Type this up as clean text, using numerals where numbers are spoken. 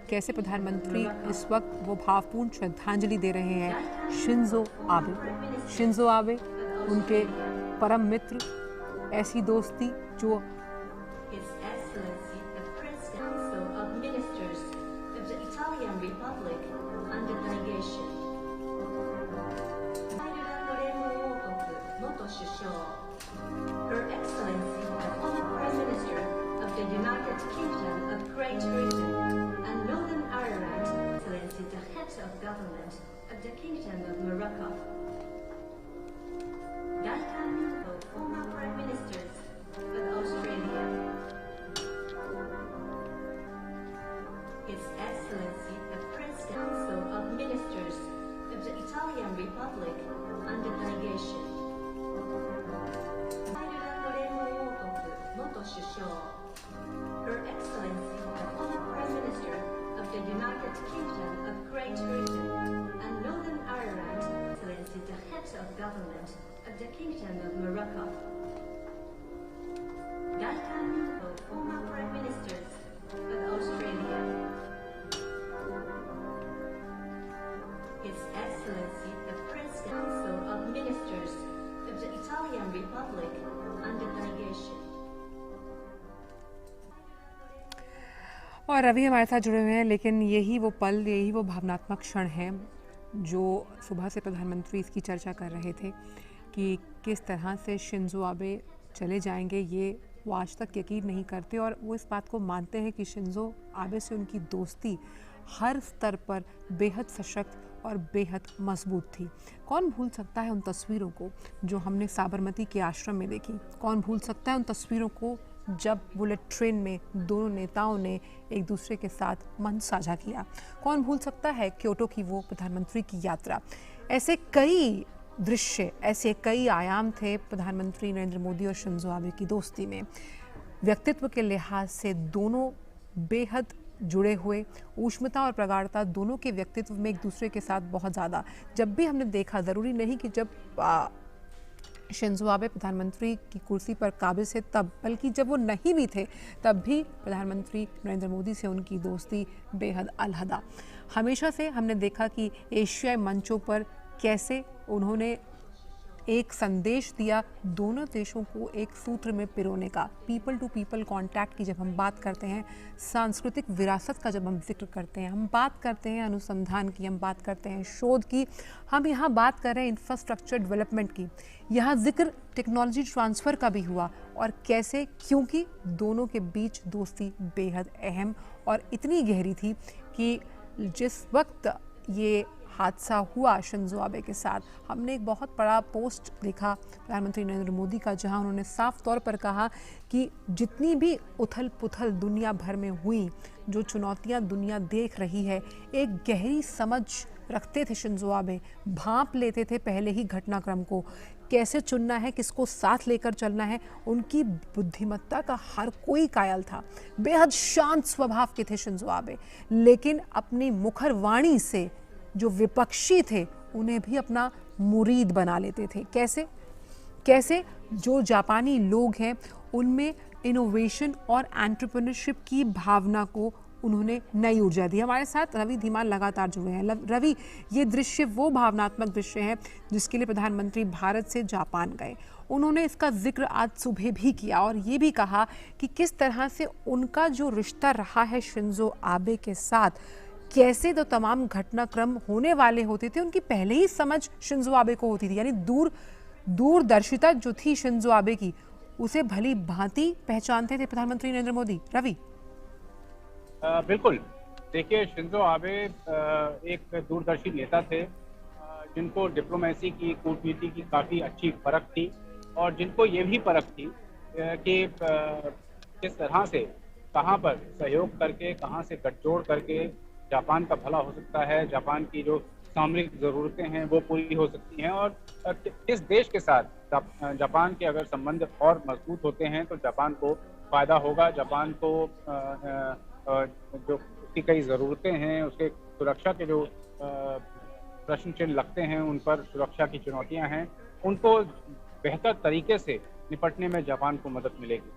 कैसे प्रधानमंत्री इस वक्त वो भावपूर्ण श्रद्धांजलि दे रहे हैं शिंजो आबे को। शिंजो आबे उनके परम मित्र, ऐसी दोस्ती जो United Kingdom of Great Britain and Northern Ireland, Excellency the head of government of the Kingdom of Morocco. Welcome to former Prime Ministers of Australia. His Excellency the Press Council of Ministers of the Italian Republic and the delegation. アイルランド連合王国元首相 Her Excellency the former Prime Minister of the United Kingdom of Great Britain and Northern Ireland, Excellency the head of government of the Kingdom of Morocco. Welcome to former Prime Ministers of Australia. His Excellency the Press Council of Ministers of the Italian Republic and the delegation. और रवि हमारे साथ जुड़े हुए हैं, लेकिन यही वो पल, यही वो भावनात्मक क्षण है जो सुबह से प्रधानमंत्री इसकी चर्चा कर रहे थे कि किस तरह से शिंजो आबे चले जाएंगे। ये वो आज तक यकीन नहीं करते और वो इस बात को मानते हैं कि शिंजो आबे से उनकी दोस्ती हर स्तर पर बेहद सशक्त और बेहद मजबूत थी। कौन भूल सकता है उन तस्वीरों को जो हमने साबरमती के आश्रम में देखी? कौन भूल सकता है उन तस्वीरों को जब बुलेट ट्रेन में दोनों नेताओं ने एक दूसरे के साथ मंच साझा किया? कौन भूल सकता है क्योटो की वो प्रधानमंत्री की यात्रा? ऐसे कई दृश्य, ऐसे कई आयाम थे प्रधानमंत्री नरेंद्र मोदी और शिंजो आबे की दोस्ती में। व्यक्तित्व के लिहाज से दोनों बेहद जुड़े हुए, ऊष्मता और प्रगाढ़ता दोनों के व्यक्तित्व में एक दूसरे के साथ बहुत ज़्यादा। जब भी हमने देखा, ज़रूरी नहीं कि जब शिंजो आबे प्रधानमंत्री की कुर्सी पर काबिज थे तब, बल्कि जब वो नहीं भी थे तब भी प्रधानमंत्री नरेंद्र मोदी से उनकी दोस्ती बेहद अलहदा। हमेशा से हमने देखा कि एशियाई मंचों पर कैसे उन्होंने एक संदेश दिया दोनों देशों को एक सूत्र में पिरोने का। पीपल टू पीपल कांटेक्ट की जब हम बात करते हैं, सांस्कृतिक विरासत का जब हम जिक्र करते हैं, हम बात करते हैं अनुसंधान की, हम बात करते हैं शोध की, हम यहाँ बात कर रहे हैं इंफ्रास्ट्रक्चर डेवलपमेंट की, यहाँ जिक्र टेक्नोलॉजी ट्रांसफ़र का भी हुआ। और कैसे? क्योंकि दोनों के बीच दोस्ती बेहद अहम और इतनी गहरी थी कि जिस वक्त ये हादसा हुआ शिंजो आबे के साथ, हमने एक बहुत बड़ा पोस्ट देखा प्रधानमंत्री नरेंद्र मोदी का, जहां उन्होंने साफ तौर पर कहा कि जितनी भी उथल पुथल दुनिया भर में हुई, जो चुनौतियां दुनिया देख रही है, एक गहरी समझ रखते थे शिंजो आबे, भांप लेते थे पहले ही घटनाक्रम को, कैसे चुनना है, किसको साथ लेकर चलना है। उनकी बुद्धिमत्ता का हर कोई कायल था। बेहद शांत स्वभाव के थे शिंजो आबे, लेकिन अपनी मुखर वाणी से जो विपक्षी थे उन्हें भी अपना मुरीद बना लेते थे। कैसे? कैसे जो जापानी लोग हैं उनमें इनोवेशन और एंटरप्रेन्योरशिप की भावना को उन्होंने नई ऊर्जा दी। हमारे साथ रवि धीमान लगातार जुड़े हैं। रवि, ये दृश्य वो भावनात्मक दृश्य है जिसके लिए प्रधानमंत्री भारत से जापान गए। उन्होंने इसका जिक्र आज सुबह भी किया और ये भी कहा कि किस तरह से उनका जो रिश्ता रहा है शिंजो आबे के साथ, कैसे तो तमाम घटनाक्रम होने वाले होते थे उनकी पहले ही समझ शिंजो आबे को होती थी। यानी दूरदर्शिता जो थी शिंजो आबे की, उसे भली भांति पहचानते थे प्रधानमंत्री नरेंद्र मोदी। रवि, बिल्कुल। देखिए, शिंजो आबे एक दूरदर्शी नेता थे जिनको डिप्लोमेसी की, कूटनीति की काफ़ी अच्छी परख थी और जिनको ये भी परख थी कि किस तरह से कहाँ पर सहयोग करके, कहाँ से गठजोड़ करके जापान का भला हो सकता है, जापान की जो सामरिक ज़रूरतें हैं वो पूरी हो सकती हैं और किस देश के साथ जापान के अगर संबंध और मजबूत होते हैं तो जापान को फ़ायदा होगा। जापान को जो उसकी कई ज़रूरतें हैं, उसके सुरक्षा के जो प्रश्न चिन्ह लगते हैं, उन पर सुरक्षा की चुनौतियां हैं, उनको बेहतर तरीके से निपटने में जापान को मदद मिलेगी।